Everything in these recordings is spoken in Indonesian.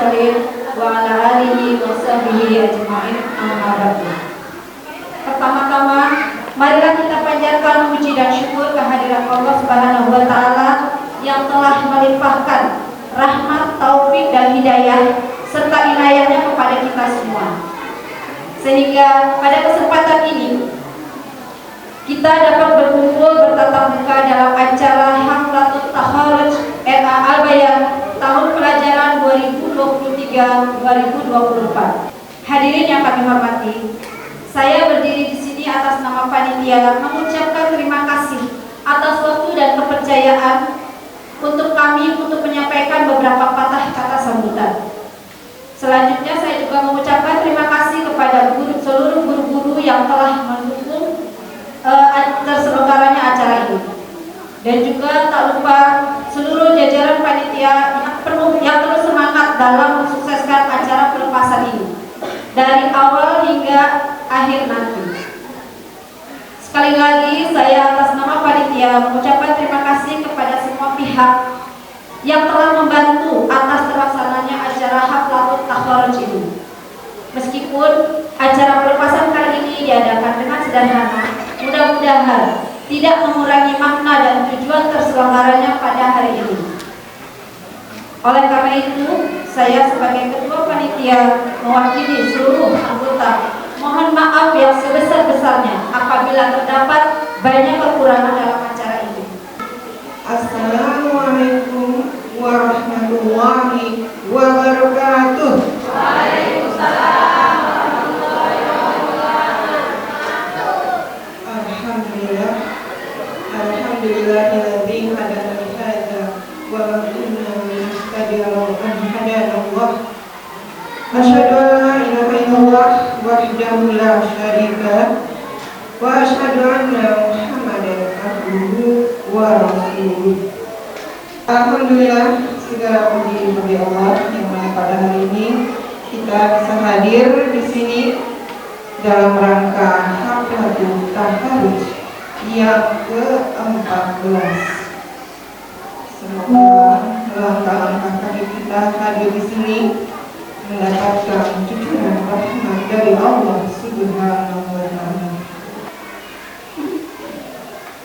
mursalin wa ala alihi wa sahbihi ajma'in amma ba'du. Pertama-tama, marilah kita panjatkan puji dan syukur kehadirat Allah Subhanahu wa taala yang telah melimpahkan rahmat, taufik dan hidayah serta inayahnya kepada kita semua. Sehingga pada kesempatan ini kita dapat berkumpul bertatap muka dalam acara Haflatul Takharuj RA Al-Bayan tahun pelajaran 2023-2024. Hadirin yang kami hormati, saya berdiri di sini atas nama panitia mengucapkan terima kasih atas waktu dan kepercayaan untuk kami untuk menyampaikan beberapa patah kata sambutan. Selanjutnya saya juga mengucapkan terima kasih kepada seluruh guru-guru yang telah mendukung terselenggaranya acara ini, dan juga tak lupa seluruh jajaran panitia yang terus semangat dalam mensukseskan acara pelepasan ini dari awal hingga akhir nanti. Sekali lagi saya atas nama panitia mengucapkan terima kasih kepada semua pihak yang telah membantu atas terlaksananya acara Haflatul Takharuj ini. Meskipun acara pelepasan kali ini diadakan dengan sederhana, mudah-mudahan tidak mengurangi makna dan tujuan terselenggaranya pada hari ini. Oleh karena itu, saya sebagai ketua panitia mewakili seluruh anggota mohon maaf yang sebesar-besarnya apabila terdapat banyak kekurangan dalam acara ini. Assalamualaikum warahmatullahi wabarakatuh. Waalaikumsalam. Alhamdulillahilladzi hadana li hadza wa ma kunna linahtadiya lawla an hadana Allah. Asyhadu an la ilaha illallah wahdahu la syarika wa asyhadu anna Muhammadan abduhu wa rasuluh. Alhamdulillah, segala puji bagi Allah yang mana pada hari ini kita bisa hadir di sini dalam rangka Haflatul Takharuj yang ke-14. Semoga langkah-langkah kaki kita hadir di sini mendapatkan cucuran rahmat dari Allah Subhanahu wa taala.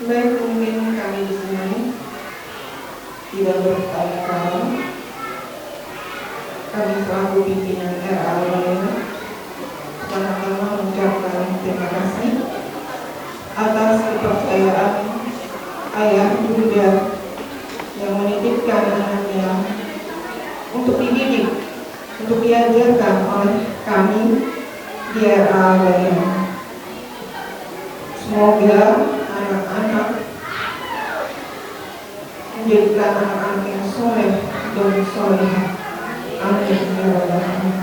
Baik, mungkin kami di sini tidak bertanya-tanya. Kami selaku pimpinan RA Al-Bayan pertama-tama mengucapkan terima kasih atas kepercayaan ayah bunda yang menitipkan anaknya untuk dididik, untuk diajarkan oleh kami di RA Al-Bayan. Semoga anak-anak menjadikan anak-anak yang soleh dan solehah. Amin ya rabbal alamin.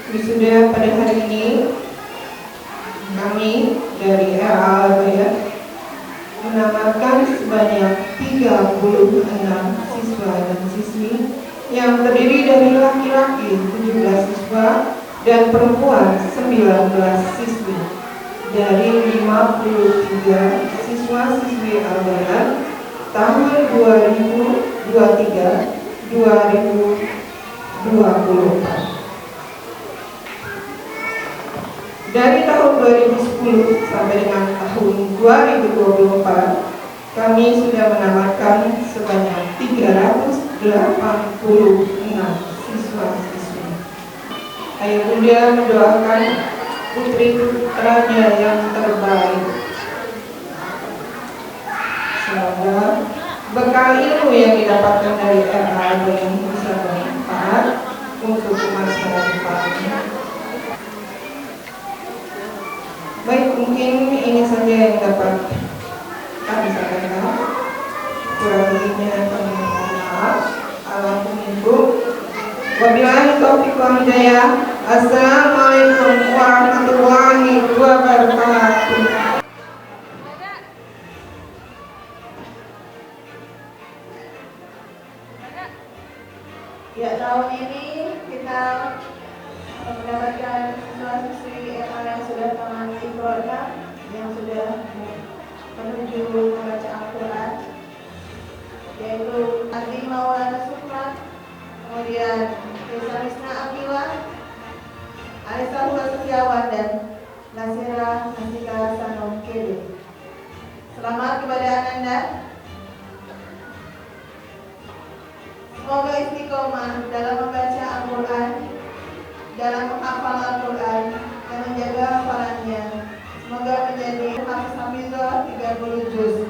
Wisuda pada hari ini kami dari RA Al-Bayan menamatkan sebanyak 36 siswa dan siswi yang terdiri dari laki-laki 17 siswa dan perempuan 19 siswi dari 53 siswa-siswi Al-Bayan tahun 2023-2024. Dari tahun 2010 sampai dengan tahun 2024, kami sudah menamatkan sebanyak 386 siswa-siswi. Ayah bunda mendoakan putri putranya yang terbaik. Semoga bekal ilmu yang didapatkan dari RA Al-Bayan bisa bermanfaat untuk masa depannya. Baik, mungkin ini saja yang dapat kami sampaikan. Kurang lebihnya kami mohon maaf. Alhamdulillah. Wabillahi taufiq wal hidayah. Assalamualaikum warahmatullahi wabarakatuh. Ya, tahun ini kita mendapatkan siswa-siswi yang sudah mengalami program yang sudah menuju membaca Al-Quran, yaitu Adi Maulana Sukma dan Rizalisna Akila, Alisa Hula Setiawan, dan Nasira Nasika Sanom Kede. Selamat kepada Ananda. Semoga istiqomah dalam membaca Al-Quran, dalam menghafal Al-Quran, dan menjaga hafalannya. Semoga menjadi hafiz hafizah 30 juz.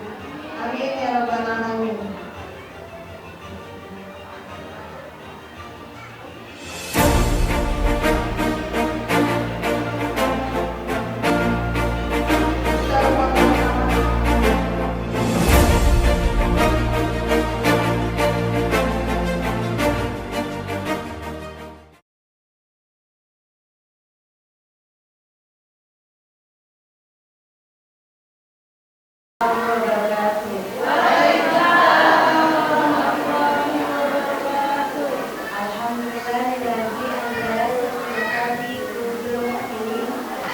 Amin ya rabbal alamin.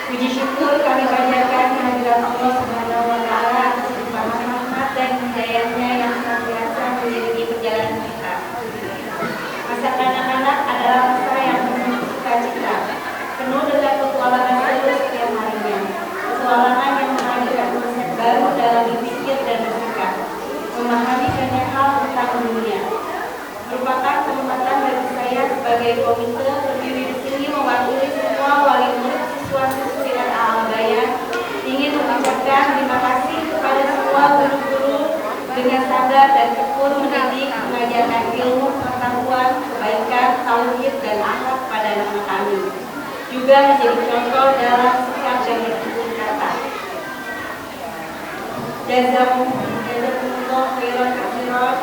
Puji syukur kami panjatkan kehadirat Allah Subhanahu wa Ta'ala atas limpahan rahmat dan hidayahnya yang senantiasa mengiringi perjalanan kita. Masa kanak-kanak adalah masa yang penuh sukacita, penuh dengan petualangan baru setiap harinya, petualangan yang menghadirkan konsep baru dalam berpikir dan bersikap, memahami banyak hal tentang dunia. Merupakan kesempatan bagi saya sebagai komite berdiri di sini mewakili semua wali murid siswa-siswi RA Al-Bayan ingin mengucapkan terima kasih kepada semua guru-guru dengan sabar dan tekun mendidik, mengajarkan ilmu, pengetahuan, kebaikan, tauhid dan akhlak pada anak kami. Juga menjadi contoh dalam sikap dan bertutur kata. Jazakumullah khairan katsiran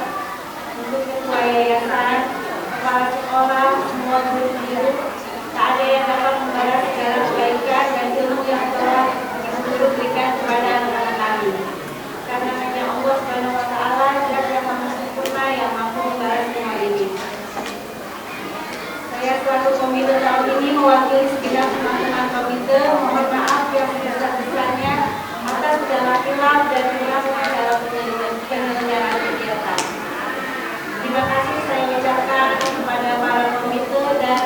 untuk ketua yayasan, kepala sekolah, semua guru-guru. Tak ada yang dapat membalas segala kebaikan dan ilmu yang telah guru berikan kepada anak-anak kami. Karena hanya Allah Subhanahu wa Ta'ala yang maha sempurna yang mampu membalas semua ini. Saya selaku komite tahun ini mewakili segenap teman-teman komite mohon maaf yang sebesar-besarnya atas segala khilaf dan kurang dalam penyelenggaraan kegiatan. Terima kasih saya ucapkan kepada para komite dan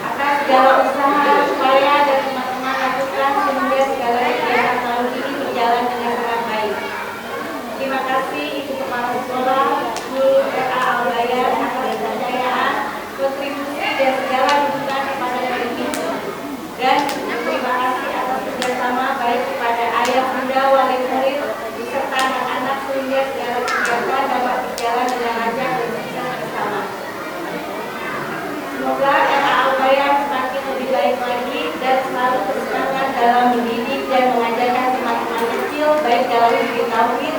atas segala usaha supaya dan teman-teman lakukan sehingga segala kegiatan tahun ini berjalan dengan sangat baik. Terima kasih Ibu Kepala Sekolah, guru RA Al-Bayan atas kepercayaan, kontribusi dan segala dukungan kepada kami. Dan terima kasih atas kerjasama baik kepada ayah bunda wali murid beserta anak-anak sehingga segala kegiatan dapat berjalan dengan lancar dan sukses bersama. Semoga RA Al-Bayan semakin lebih baik lagi dan selalu bersemangat dalam mendidik dan mengajarkan teman-teman kecil baik dalam segi tauhid,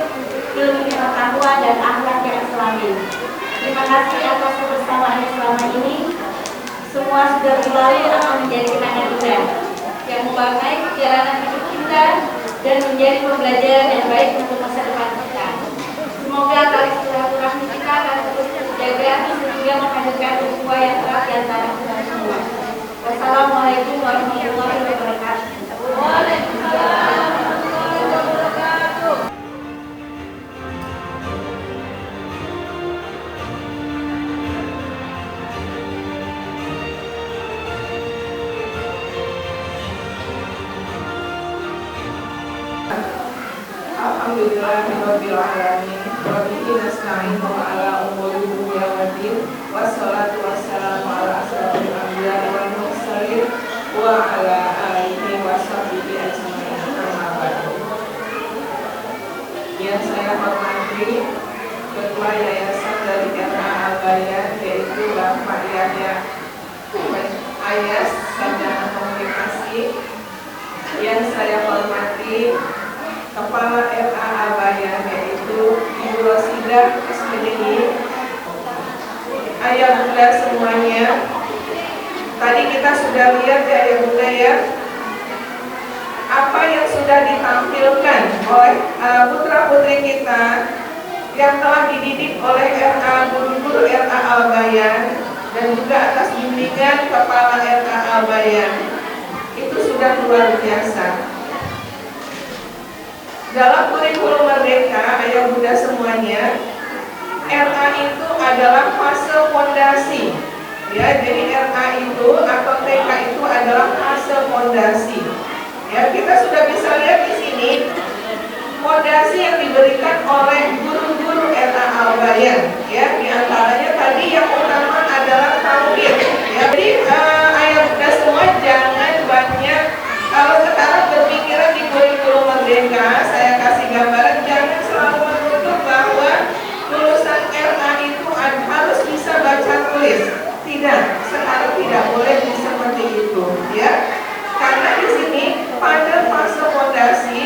ilmu pengetahuan dan akhlak yang islami. Terima kasih atas kebersamaan selama ini. Semua sudah berlalu akan menjadi kenangan indah yang mewarnai perjalanan hidup kita dan menjadi pembelajaran yang baik untuk masa depan kita. Semoga tali silaturahmi kita akan terus terjaga sehingga menghadirkan ukhuwah yang erat di antara kita semua. Wassalamualaikum warahmatullahi wabarakatuh. Waalaikumsalam warahmatullahi wabarakatuh. Alhamdulillahirabbil alamin. Wa bihi nasta'inu ala umuri dunya waddin. Wassalatu wassalamu ala asyrofil anbiya'i wal mursalin wa ala alihi wa sahbihi ajmain. Amma ba'du. Yang saya hormati Ketua Yayasan dari RA Al-Bayan yaitu Bapak Yahya Ayas, Sarjana Komunikasi. Yang saya hormati Kepala RA Al-Bayan yaitu Ibu Rosidah SPDI, ayah bunda semuanya. Tadi kita sudah lihat ya ayah bunda ya, apa yang sudah ditampilkan oleh putra-putri kita yang telah dididik oleh RA, guru-guru RA Al-Bayan dan juga atas bimbingan Kepala RA Al-Bayan. Itu sudah luar biasa. Dalam kurikulum merdeka, ayah bunda semuanya, adalah fase fondasi. Ya, jadi RA itu atau TK itu adalah fase fondasi. Ya, kita sudah bisa lihat di sini fondasi yang diberikan oleh guru-guru RA Al-Bayan. Ya, di antaranya tadi yang utama adalah tauhid. Ya, jadi ayah bunda semua jangan banyak kalau sekarang berpikiran di kurikulum merdeka, saya kasih gambaran jangan selalu menuntut bahwa lulusan RA itu harus bisa baca tulis. Tidak, sekarang tidak boleh seperti itu, ya. Karena di sini pada fase fondasi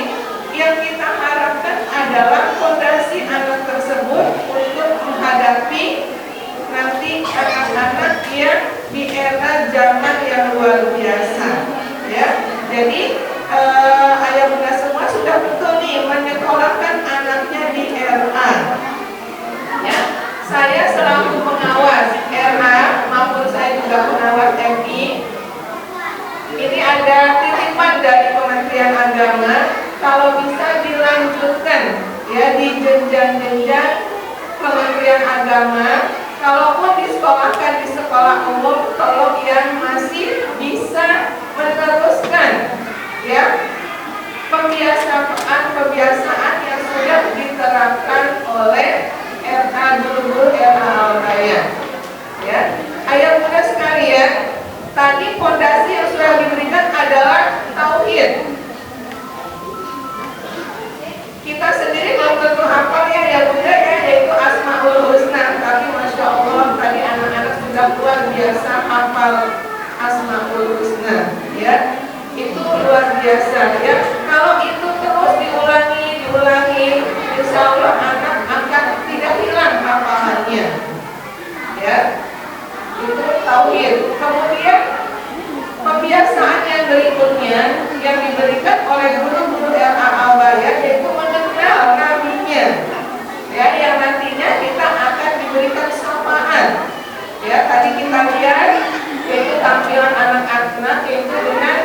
yang kita harapkan adalah fondasi anak tersebut untuk menghadapi nanti anak-anak yang di era zaman yang luar biasa, ya. Jadi ayah bunda semua sudah betul nih menyekolahkan anaknya di RA. Ya, saya selalu pengawas RA maupun saya juga pengawas MI. Ini ada titipan dari Kementerian Agama, kalau bisa dilanjutkan ya di jenjang-jenjang Kementerian Agama. Kalaupun disekolahkan di sekolah umum, tolong yang masih bisa meneruskan ya kebiasaan yang sudah diterapkan oleh RA guru-guru RA Al-Bayan. Ya, ayah bunda sekalian, tadi fondasi yang sudah diberikan adalah tauhid. Kita sendiri belum tentu hafal ya bunda ya, yaitu Asmaul Husna. Tapi masya Allah tadi anak-anak sudah luar biasa hafal Asmaul Husna. Ya, itu luar biasa ya. Kalau itu terus diulangi, insya Allah anak akan tidak hilang hafalannya. Ya, itu tauhid. Kemudian kebiasaan yang berikutnya yang diberikan oleh guru-guru RA Al-Bayan yaitu mengenal nabinya. Ya, yang nantinya kita akan diberikan sapaan. Ya, tadi kita lihat yaitu tampilan anak-anak yaitu dengan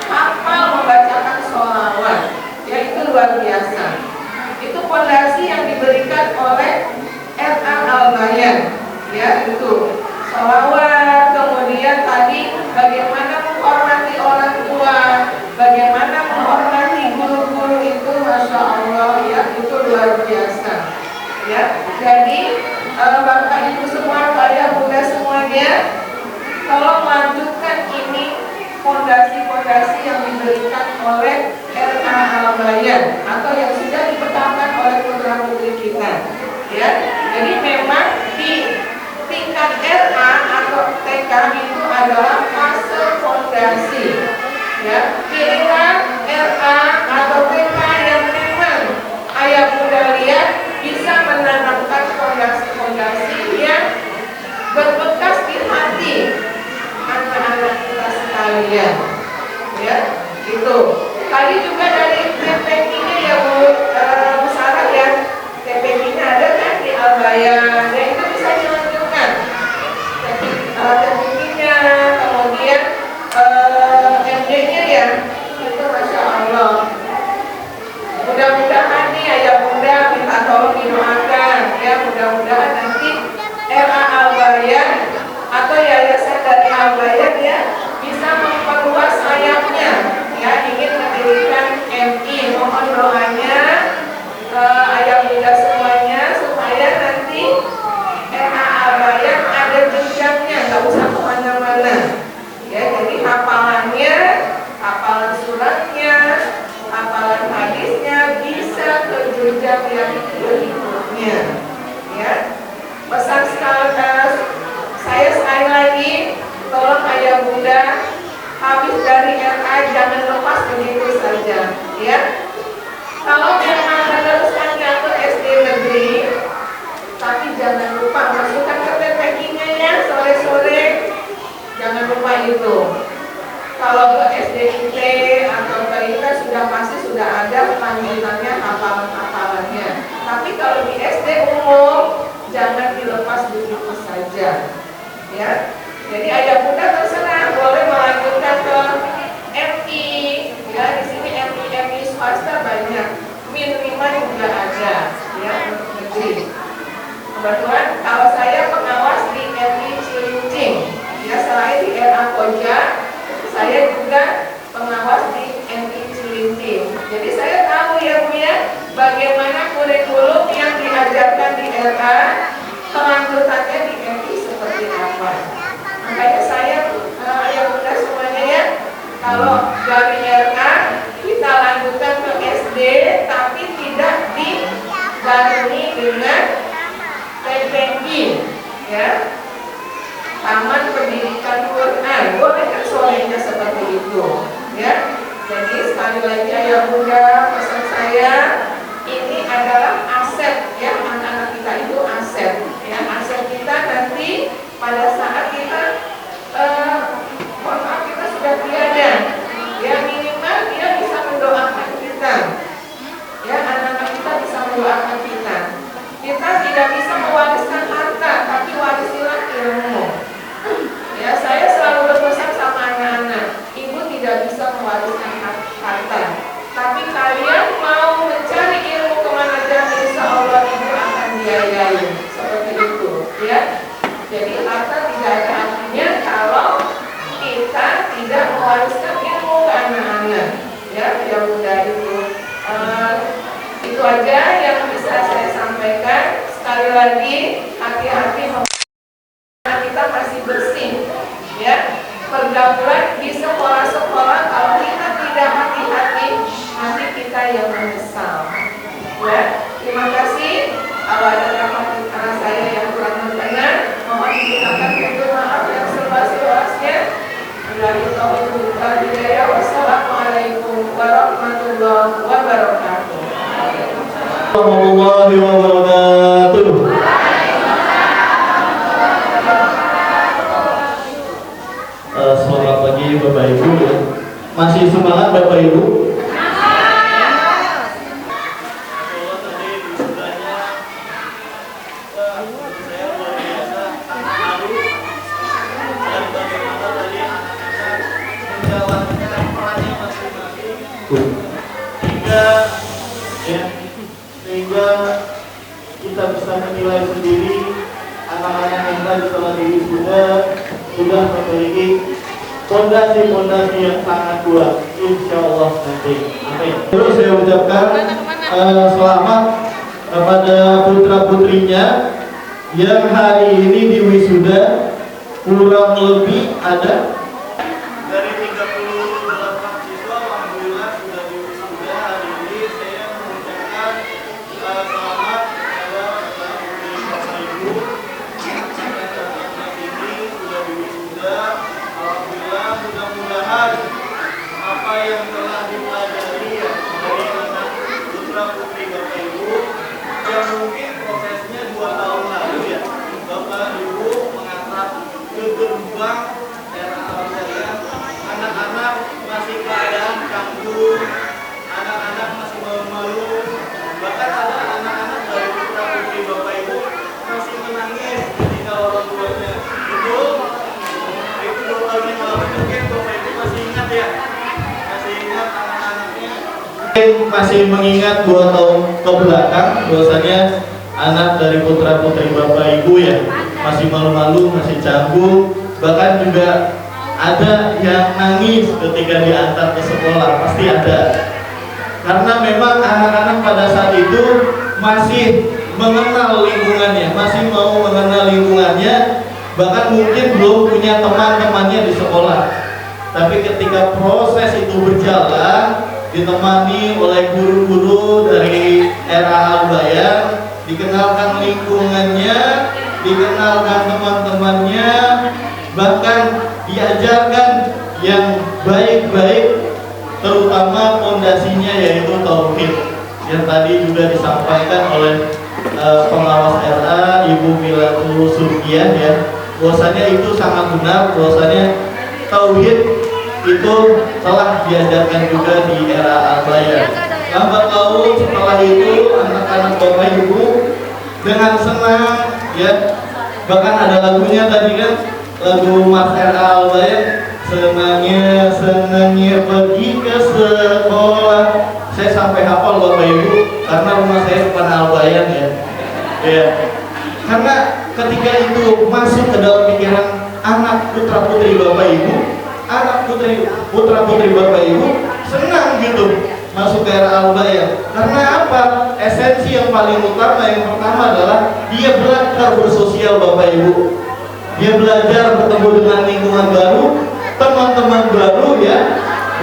hafal membacakan sholawat. Ya, itu luar biasa. Itu fondasi yang diberikan oleh RA Al-Bayan. Ya, itu sholawat, kemudian tadi bagaimana menghormati orang tua, bagaimana menghormati guru-guru itu, masya Allah ya, itu luar biasa. Ya, jadi bapak ibu semua, ayah bunda semuanya, tolong lanjutkan ini fondasi-fondasi yang diberikan oleh RA Al-Bayan atau yang sudah dipetakan oleh putra putri kita. Ya, jadi memang di tingkat RA atau TK itu adalah fase fondasi. Ya, pilihlah RA atau TK yang memang ayah bunda lihat bisa menanamkan fondasi-fondasi yang berbekas di hati anak-anak kita sekalian. Ya, itu. Tadi juga dari TPK-nya ya Bu Sarah ya, TPK-nya ada kan di Al-Bayan. Ya, itu bisa dilanjutkan. TPK-nya, kemudian MD-nya ya, itu masya Allah. Mudah-mudahan nih ayah bunda minta tolong didoakan ya, mudah-mudahan nanti RA Al-Bayan atau yayasan dari Al-Bayan ya bisa memperluas sayapnya ya, ingin mendirikan MI. Mohon doanya ayah bunda semuanya supaya nanti RA Al-Bayan ada jenjangnya, nggak usah kemana-mana ya. Jadi hafalannya, hafalan suratnya, hafalan hadisnya bisa ke jenjang yang berikutnya ya. Pesan saya sekali lagi, tolong ayah bunda habis dari RA jangan lepas begitu saja ya. Kalau memang meneruskannya ke SD negeri, tapi jangan lupa masukkan ke TPK-nya ya, sore-sore jangan lupa itu. Kalau ke SDIT atau ke IK sudah pasti sudah ada lanjutannya, hafalan-hafalannya. Tapi kalau di SD umum jangan dilepas begitu saja ya. Jadi ayah bunda terserah boleh melanjutkan ke MI ya. Di sini MI swasta banyak, Min 5 juga ada ya, untuk negeri. Kebetulan kalau saya pengawas di RI Cilincing, ya selain di RA Koja, saya juga pengawas di RI Cilincing. Jadi saya tahu ya Bu ya, bagaimana kurikulum yang diajarkan di RA, kelanjutannya di RI seperti apa. Makanya saya ya Bunda semuanya ya, kalau dari RA kita lanjutkan ke SD, tapi tidak dibarengi dengan TPI, ya, Taman Pendidikan Quran. Boleh kan sorenya seperti itu, ya. Jadi sekali lagi ayah bunda, pesan saya, ini adalah aset, ya, anak-anak kita itu aset, ya, aset kita nanti pada saat kita mohon maaf kita sudah tiada, ya, minimal dia bisa mendoakan kita, ya, anak-anak kita bisa mendoakan kita. Kita tidak bisa mewariskan harta, tapi warisilah ilmu. Ya, saya selalu berpesan sama anak-anak, ibu tidak bisa mewariskan harta, tapi kalian mau mencari ilmu kemana aja, insya Allah ibu akan biayai. Seperti itu, ya. Jadi harta tidak ada artinya kalau kita tidak mewariskan ilmu ke anak-anak, ya, ya Bunda. Itu aja yang bisa saya sampaikan. Sekali lagi hati-hati, kita masih bersih, ya, pergaulan di sekolah-sekolah. Kalau kita tidak hati-hati, nanti kita yang menyesal, ya. Terima kasih. Kalau ada kata saya yang kurang berkenan, mohon dimintakan untuk maaf yang seluas-luasnya. Wassalamualaikum warahmatullahi wabarakatuh. Warahmatullahi wabarakatuh. Selamat pagi Bapak Ibu. Masih semangat Bapak Ibu? Sehingga kita bisa menilai sendiri anak-anak yang tadi setelah wisuda sudah memiliki fondasi-fondasi yang sangat kuat, insya Allah nanti. Amin. Terus saya ucapkan selamat kepada putra-putrinya yang hari ini di wisuda. Kurang lebih ada dari 38 siswa, alhamdulillah sudah di wisuda. Hari ini saya mengucapkan selamat kepada putra-putri Bapak Ibu yang saat ini sudah di wisuda. Alhamdulillah, mudah-mudahan apa yang telah dipelajari dari anak putra-putri Bapak Ibu yang mungkin prosesnya 2 tahun lalu, ya, Bapak Ibu mengatap ke gerbang era Al-Jaya, anak-anak masih keadaan canggung, anak-anak masih malu-malu, bahkan ada anak-anak dari putra-putri Bapak Ibu masih menangis ketika orang tuanya. Itu 2 tahun yang lalu mungkin Bapak Ibu masih ingat, ya, masih ingat anak-anaknya. Masih mengingat 2 tahun ke belakang bahwasanya anak dari putra-putri Bapak Ibu, ya, masih malu-malu, masih canggung, bahkan juga ada yang nangis ketika diantar ke sekolah, pasti ada. Karena memang anak-anak pada saat itu masih mengenal lingkungannya, masih mau mengenal lingkungannya, bahkan mungkin belum punya teman-temannya di sekolah. Tapi ketika proses itu berjalan, ditemani oleh guru-guru dari era Al-Bayan, dikenalkan lingkungannya, dikenalkan teman-temannya, bahkan diajarkan yang baik-baik, terutama fondasinya yaitu tauhid, yang tadi juga disampaikan oleh pengawas RA Ibu Milatul Surkiah, ya, bahwasanya itu sangat benar, bahwasanya tauhid itu telah diajarkan juga di era Al-Bayan. Lambat laun setelah itu anak-anak Bapak Ibu dengan senang, ya, bahkan ada lagunya tadi kan, lagu Mas RA Al-Bayan, senangnya pergi ke sekolah. Saya sampai hafal Bapak Ibu karena rumah saya depan Al-Bayan, ya. Ya. Karena ketika itu masuk ke dalam pikiran anak putra putri Bapak Ibu, anak putra putri Bapak Ibu senang gitu masuk ke era Al-Bayan. Karena apa? Esensi yang paling utama, yang pertama adalah dia belajar bersosial Bapak Ibu. Dia belajar bertemu dengan lingkungan baru, teman-teman baru ya,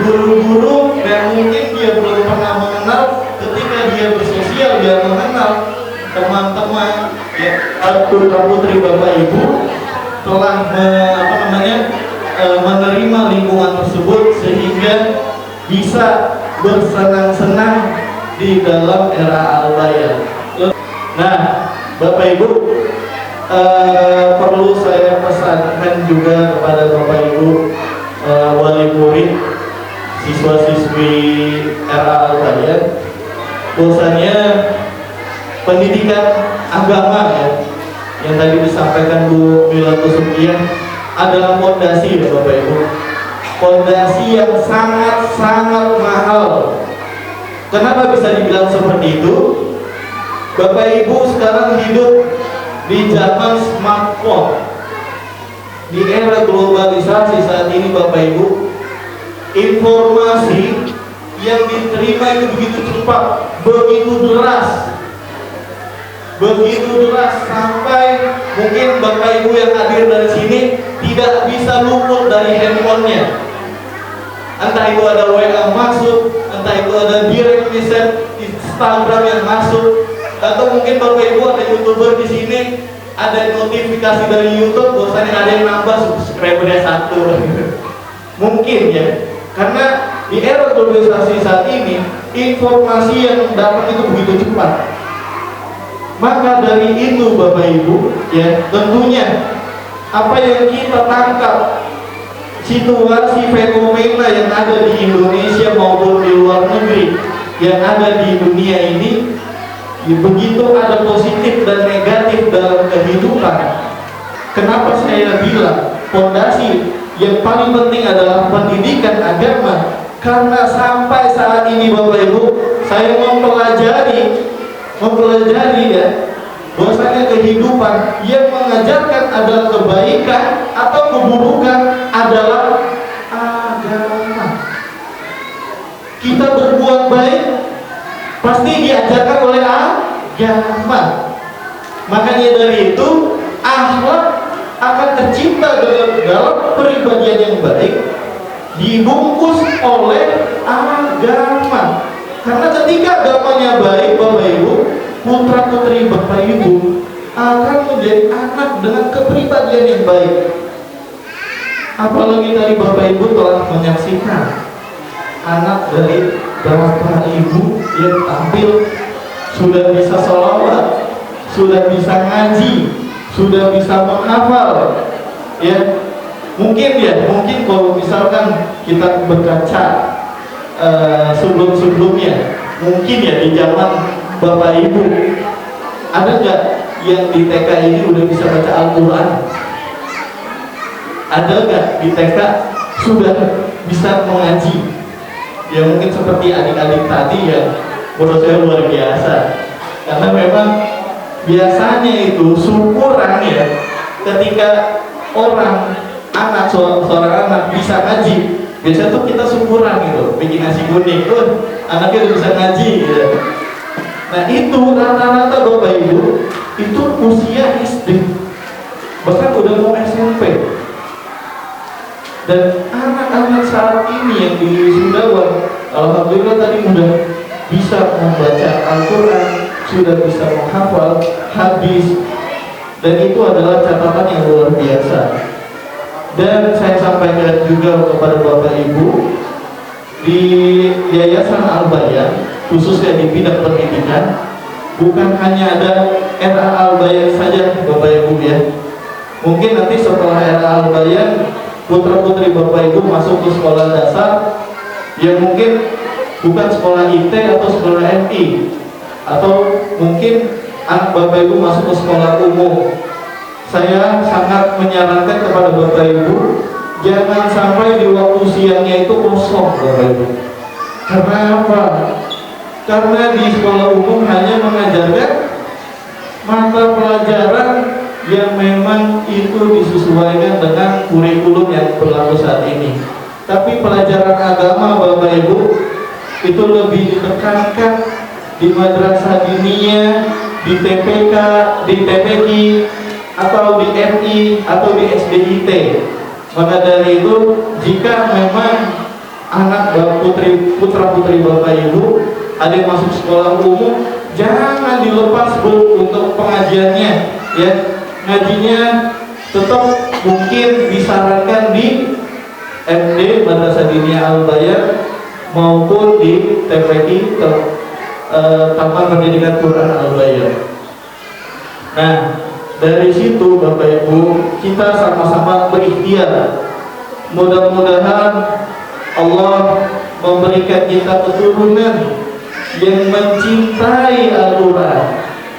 guru-guru yang mungkin dia belum pernah mengenal. Ketika dia bersosial, dia mengenal teman-teman ya, putra putri Bapak Ibu telah menerima lingkungan tersebut sehingga bisa bersenang-senang di dalam era Al-Bayan. Nah, Bapak Ibu, perlu saya pesankan juga kepada Bapak Ibu wali murid, siswa-siswi era Al-Bayan, bahwasanya pendidikan agama ya, yang tadi disampaikan Bu Mila Kusubian adalah fondasi ya Bapak Ibu. Fondasi yang sangat-sangat mahal. Kenapa bisa dibilang seperti itu? Bapak Ibu sekarang hidup di zaman smartphone, di era globalisasi saat ini Bapak Ibu, informasi yang diterima itu begitu cepat, begitu deras sampai mungkin Bapak Ibu yang hadir dari sini tidak bisa luput dari handphonenya. Entah itu ada WA masuk, entah itu ada direct message Instagram yang masuk, atau mungkin Bapak Ibu ada YouTuber di sini, ada notifikasi dari YouTube bahwasanya ada yang nambah subscribernya 1. Mungkin ya, karena di era globalisasi saat ini informasi yang datang itu begitu cepat. Maka dari itu Bapak Ibu ya, tentunya apa yang kita tangkap, situasi fenomena yang ada di Indonesia maupun di luar negeri yang ada di dunia ini ya, begitu ada positif dan negatif dalam kehidupan. Kenapa saya bilang fondasi yang paling penting adalah pendidikan agama? Karena sampai saat ini Bapak Ibu, saya mempelajari ya, bahwasanya kehidupan yang mengajarkan adalah kebaikan atau keburukan adalah agama. Kita berbuat baik pasti diajarkan oleh agama. Makanya dari itu akhlak akan tercipta dalam peribadian yang baik, dibungkus oleh agama. Karena ketika agamanya baik Bapak Ibu, putra putri Bapak Ibu akan menjadi anak dengan kepribadian yang baik. Apalagi tadi Bapak Ibu telah menyaksikan anak dari Bapak Ibu yang tampil sudah bisa sholawat, sudah bisa ngaji, sudah bisa menghafal ya. Mungkin kalau misalkan kita berkaca sebelum-sebelumnya, mungkin ya di zaman Bapak Ibu ada nggak yang di TK ini udah bisa baca Al-Quran? Ada nggak di TK sudah bisa mengaji? Ya mungkin seperti adik-adik tadi ya, menurut saya luar biasa. Karena memang biasanya itu syukuran ya, ketika seorang anak bisa ngaji. Biasanya tuh kita syukuran gitu, bikin nasi kuning, anaknya udah bisa ngaji gitu. Nah itu rata-rata Bapak Ibu itu usia SD, bahkan udah mau SMP. Dan anak-anak saat ini yang di Sundawan, alhamdulillah tadi udah bisa membaca Al-Quran, sudah bisa menghafal hadis, dan itu adalah catatan yang luar biasa. Dan saya sampaikan juga kepada Bapak Ibu di Yayasan Al-Bayan, khususnya di bidang pendidikan, bukan hanya ada era Al-Bayan saja Bapak Ibu ya. Mungkin nanti setelah era Al-Bayan, putra putri Bapak Ibu masuk ke sekolah dasar yang mungkin bukan sekolah IT atau sekolah MI, atau mungkin anak Bapak Ibu masuk ke sekolah umum. Saya sangat menyarankan kepada Bapak Ibu, jangan sampai di waktu siangnya itu kosong Bapak Ibu. Karena apa? Karena di sekolah umum hanya mengajarkan mata pelajaran itu disesuaikan dengan kurikulum yang berlaku saat ini. Tapi pelajaran agama Bapak Ibu itu lebih ditekankan di madrasah diniyah, di TPK, di TPQ, atau di MI, atau di SDIT. Maka dari itu, jika memang anak putra-putri Bapak Ibu ada yang masuk sekolah umum, jangan dilepas Bu untuk pengajiannya, ya. Ngajinya tetap mungkin disarankan di MD Madrasah Diniyah Al-Bayar maupun di TPQ Taman Pendidikan Quran Al-Bayar. Nah, dari situ Bapak Ibu kita sama-sama berikhtiar. Mudah-mudahan Allah memberikan kita keturunan yang mencintai Al-Quran,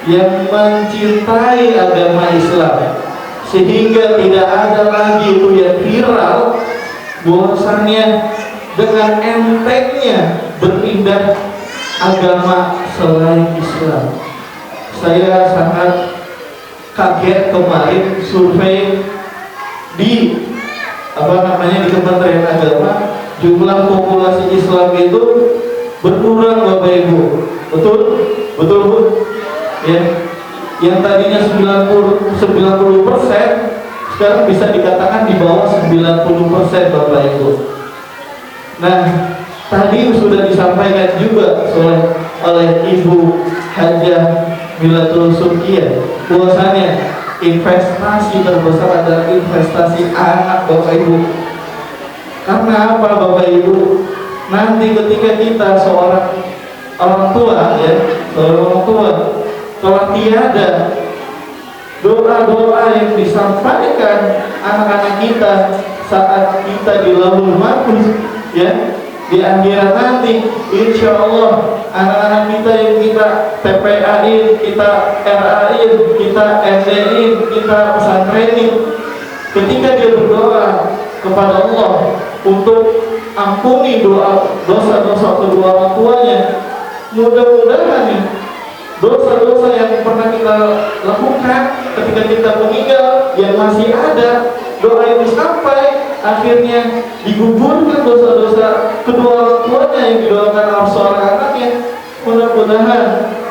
yang mencintai agama Islam, sehingga tidak ada lagi itu yang viral bahwasannya dengan entengnya berpindah agama selain Islam. Saya sangat kaget kemarin survei di di Kementerian Agama, jumlah populasi Islam itu berkurang Bapak Ibu. Betul Bu? Ya. Yang tadinya 90% sekarang bisa dikatakan di bawah 90% Bapak Ibu. Nah, tadi sudah disampaikan juga oleh Ibu Hajah Milatul Surkiyah bahwasanya investasi terbesar adalah investasi anak Bapak Ibu. Karena apa Bapak Ibu? Nanti ketika kita seorang orang tua, telah tiada, doa-doa yang disampaikan anak-anak kita saat kita di lahul mahfuz, ya, di akhirat nanti, insya Allah anak-anak kita yang kita TPA-in, kita RA-in, kita SD-in, kita pesantrenin, ketika dia berdoa kepada Allah untuk ampuni dosa-dosa kedua orang tuanya, mudah-mudahan ya, dosa-dosa yang pernah kita lakukan ketika kita meninggal yang masih ada, doa itu sampai akhirnya digugurkan dosa-dosa kedua orang tuanya yang didoakan oleh seorang anaknya. Mudah-mudahan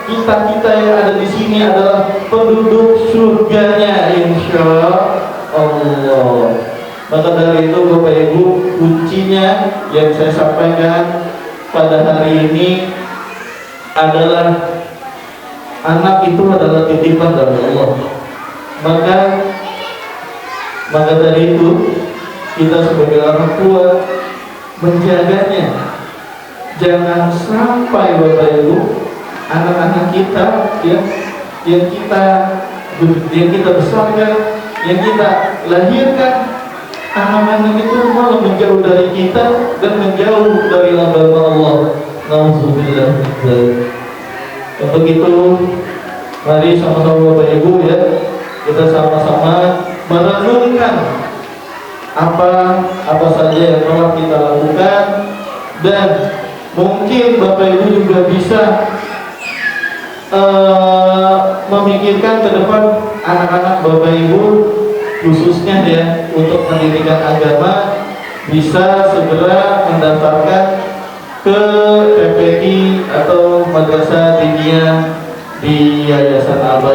kita yang ada di sini adalah penduduk surganya insya Allah. Maka dari itu Bapak Ibu, kuncinya yang saya sampaikan pada hari ini adalah anak itu adalah titipan dari Allah. Maka dari itu kita sebagai orang tua menjaganya. Jangan sampai Bapak Ibu anak-anak kita yang kita besarkan, yang kita lahirkan, anak-anak itu malah menjauh dari kita dan menjauh dari agama Allah. Nauzubillah. Untuk itu mari sama-sama Bapak Ibu ya, kita sama-sama merenungkan apa saja yang telah kita lakukan, dan mungkin Bapak Ibu juga bisa memikirkan ke depan anak-anak Bapak Ibu khususnya ya untuk pendidikan agama bisa segera mendaftarkan ke TPQ atau Madrasah Diniyah di Yayasan Al-Bayar.